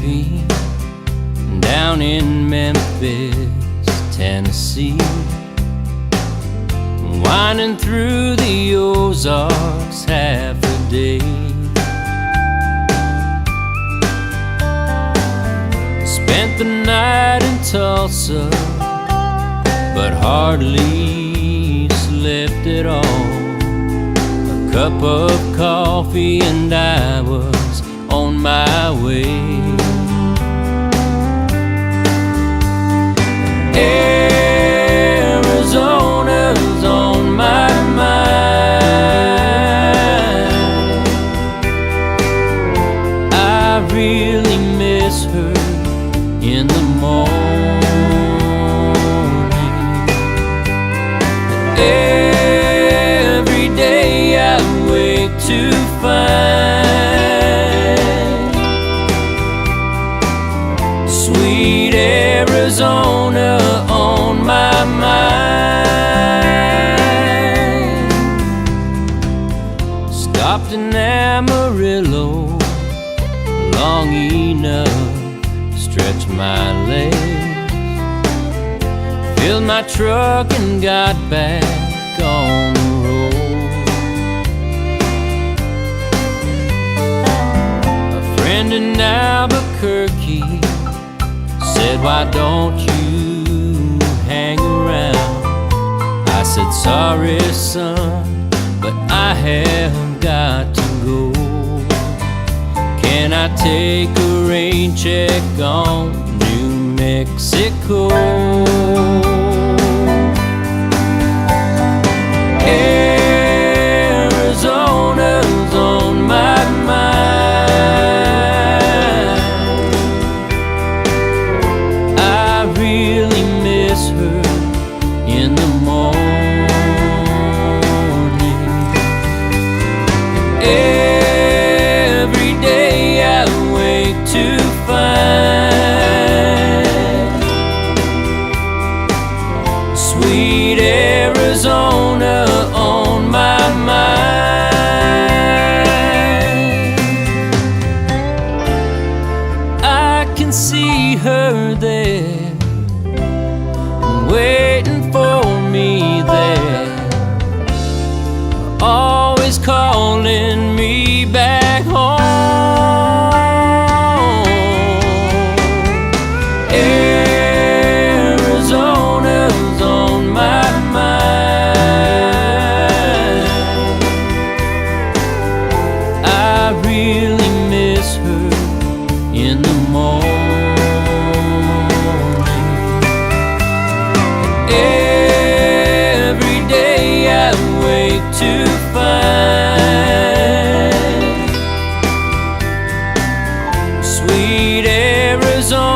coffee down in Memphis, Tennessee, winding through the Ozarks half a day. Spent the night in Tulsa, but hardly slept at all. A cup of coffee and I was on my way. Arizona's on my mind. I really miss her in the morning. Every day I wake to find sweet Arizona on my mind. Stopped in Amarillo long enough to stretch my legs, filled my truck and got back on the road. A friend in Albuquerque said, "Why don't you hang around?" I said, "Sorry, son, but I have got to go. Can I take a rain check on New Mexico?" Arizona's on my mind. I really miss her in the morning. Every day I wake to find sweet Arizona on my mind. I can see her there, waiting for me there, always calling me back home. Arizona's on my mind. I really miss her in the morning. Every day I wake to find sweet Arizona